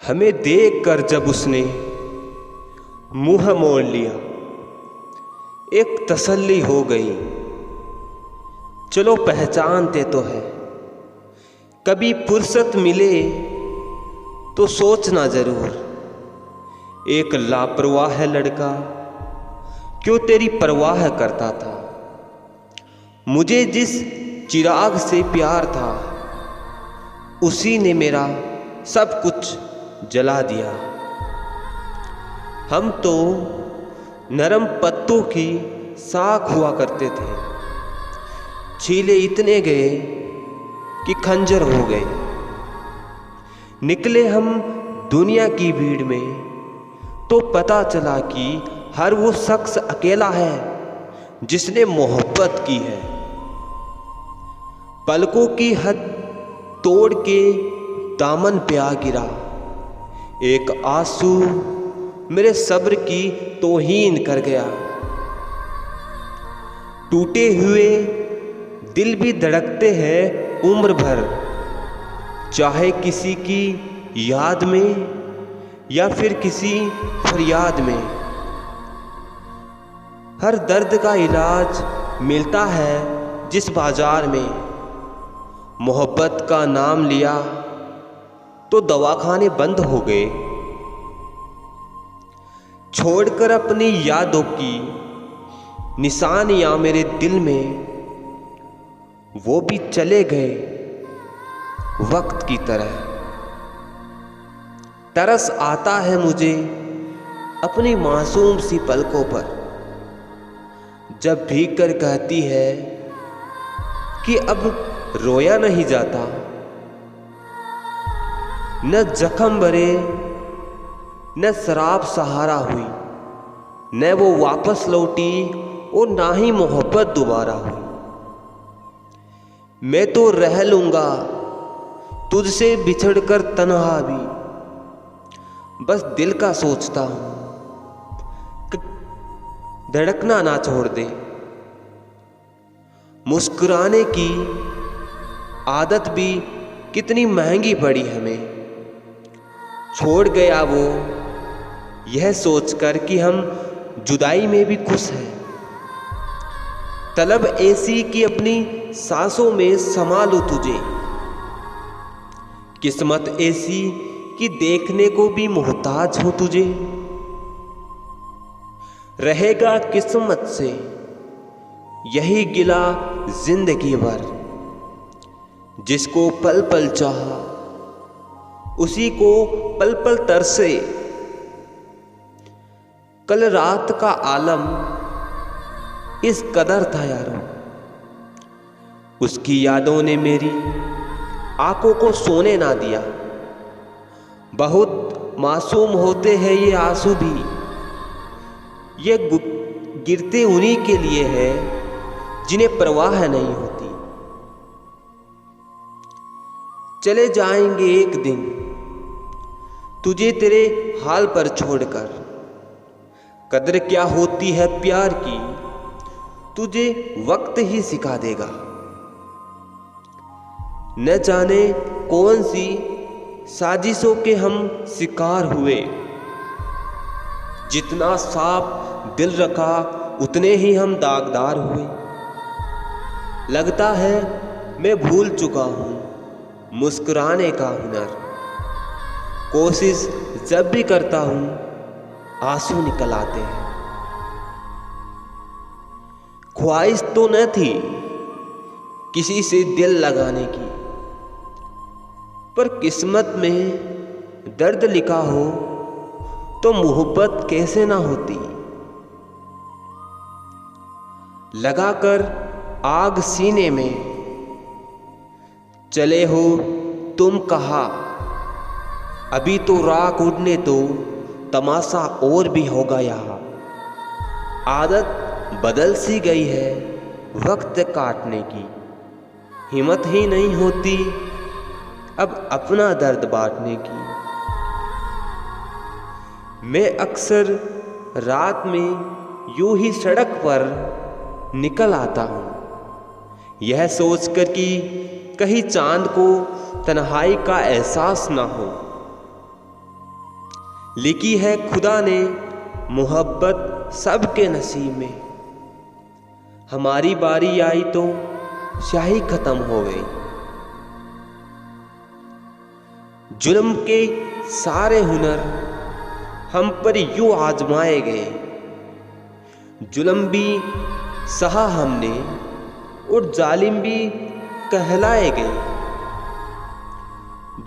हमें देख कर जब उसने मुंह मोड़ लिया, एक तसल्ली हो गई। चलो पहचानते तो है, कभी फुर्सत मिले तो सोचना जरूर। एक लापरवाह है लड़का क्यों तेरी परवाह करता था। मुझे जिस चिराग से प्यार था उसी ने मेरा सब कुछ जला दिया। हम तो नरम पत्तों की साख हुआ करते थे, छीले इतने गए कि खंजर हो गए। निकले हम दुनिया की भीड़ में तो पता चला कि हर वो शख्स अकेला है जिसने मोहब्बत की है। पलकों की हद तोड़ के दामन पे आ गिरा, एक आंसू मेरे सब्र की तौहीन कर गया। टूटे हुए दिल भी धड़कते हैं उम्र भर, चाहे किसी की याद में या फिर किसी फरियाद में। हर दर्द का इलाज मिलता है जिस बाजार में। मोहब्बत का नाम लिया तो दवाखाने बंद हो गए। छोड़कर अपनी यादों की निशानियां मेरे दिल में, वो भी चले गए वक्त की तरह। तरस आता है मुझे अपनी मासूम सी पलकों पर, जब भीग कर कहती है कि अब रोया नहीं जाता। न जख्म भरे न शराब सहारा हुई, न वो वापस लौटी और ना ही मोहब्बत दोबारा हुई। मैं तो रह लूंगा तुझसे बिछड़कर तन्हा भी, बस दिल का सोचता हूं कि धड़कना ना छोड़ दे। मुस्कुराने की आदत भी कितनी महंगी पड़ी हमें। छोड़ गया वो यह सोचकर कि हम जुदाई में भी खुश हैं। तलब ऐसी कि अपनी सांसों में समा लूं तुझे, किस्मत ऐसी कि देखने को भी मोहताज हो तुझे। रहेगा किस्मत से यही गिला जिंदगी भर, जिसको पल पल चाहा उसी को पल पल तरसे। कल रात का आलम इस कदर था यारों, उसकी यादों ने मेरी आंखों को सोने ना दिया। बहुत मासूम होते हैं ये आंसू भी, ये गिरते उन्हीं के लिए है जिन्हें परवाह नहीं होती। चले जाएंगे एक दिन तुझे तेरे हाल पर छोड़कर। कदर क्या होती है प्यार की तुझे वक्त ही सिखा देगा। न जाने कौन सी साजिशों के हम शिकार हुए, जितना साफ दिल रखा उतने ही हम दागदार हुए। लगता है मैं भूल चुका हूं मुस्कुराने का हुनर। कोशिश जब भी करता हूं आंसू निकल आते हैं। ख्वाहिश तो न थी किसी से दिल लगाने की, पर किस्मत में दर्द लिखा हो तो मोहब्बत कैसे ना होती। लगाकर आग सीने में चले हो तुम कहा, अभी तो राख उड़ने दो तमाशा और भी होगा यहाँ। आदत बदल सी गई है वक्त काटने की, हिम्मत ही नहीं होती अब अपना दर्द बांटने की। मैं अक्सर रात में यूं ही सड़क पर निकल आता हूँ, यह सोचकर कि कहीं चांद को तन्हाई का एहसास ना हो। लिखी है खुदा ने मोहब्बत सबके नसीब में। हमारी बारी आई तो स्याही खत्म हो गई। जुल्म के सारे हुनर हम पर यूं आजमाए गए। जुल्म भी सहा हमने और जालिम भी कहलाए गए।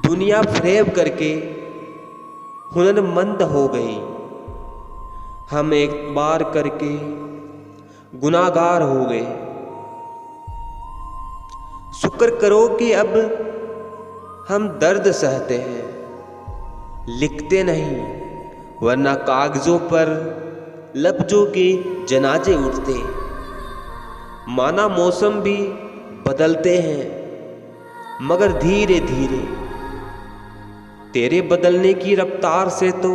दुनिया फरेब करके हुनरमंद हो गई। हम एक बार करके गुनाहगार हो गए। शुक्र करो कि अब हम दर्द सहते हैं, लिखते नहीं, वरना कागजों पर लफ्जों के जनाजे उठते। माना मौसम भी बदलते हैं, मगर धीरे धीरे। तेरे बदलने की रफ्तार से तो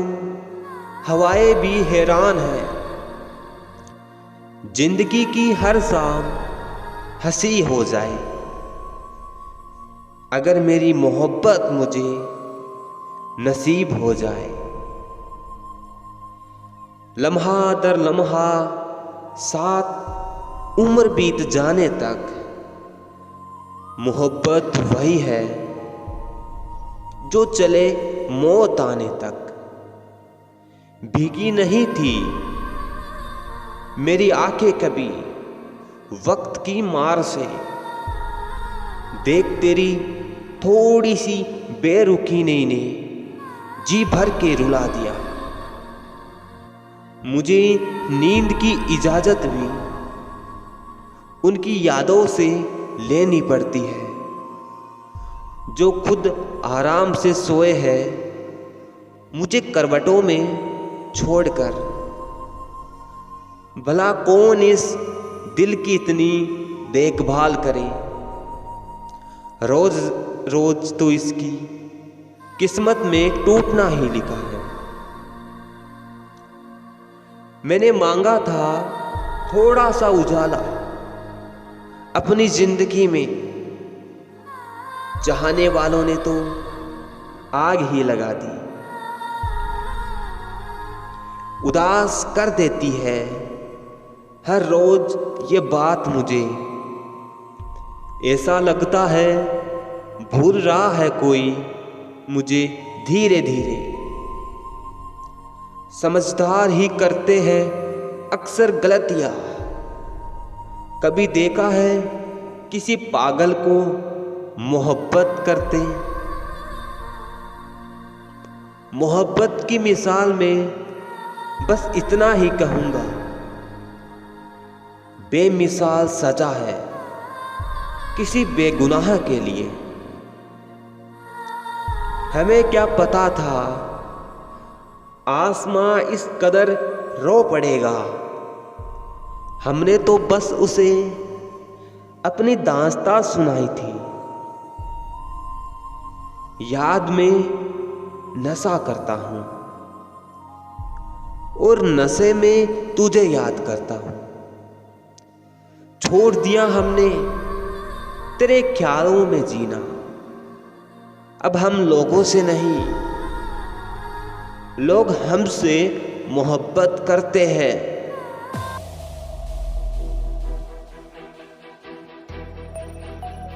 हवाएं भी हैरान हैं। जिंदगी की हर शाम हंसी हो जाए अगर मेरी मोहब्बत मुझे नसीब हो जाए। लम्हा दर लम्हा साथ उम्र बीत जाने तक मोहब्बत वही है जो चले मौत आने तक। भीगी नहीं थी मेरी आंखें कभी वक्त की मार से। देख तेरी थोड़ी सी बेरुखी ने जी भर के रुला दिया। मुझे नींद की इजाजत भी उनकी यादों से लेनी पड़ती है जो खुद आराम से सोए हैं मुझे करवटों में छोड़कर। भला कौन इस दिल की इतनी देखभाल करे। रोज रोज तो इसकी किस्मत में टूटना ही लिखा है। मैंने मांगा था थोड़ा सा उजाला अपनी जिंदगी में, चाहने वालों ने तो आग ही लगा दी। उदास कर देती है हर रोज ये बात मुझे। ऐसा लगता है भूल रहा है कोई मुझे धीरे धीरे। समझदार ही करते हैं अक्सर गलतियां। कभी देखा है किसी पागल को मोहब्बत करते। मोहब्बत की मिसाल में बस इतना ही कहूंगा, बेमिसाल सजा है किसी बेगुनाह के लिए। हमें क्या पता था आसमां इस कदर रो पड़ेगा। हमने तो बस उसे अपनी दास्तां सुनाई थी। याद में नशा करता हूं और नशे में तुझे याद करता हूं। छोड़ दिया हमने तेरे ख्यालों में जीना। अब हम लोगों से नहीं, लोग हमसे मोहब्बत करते हैं।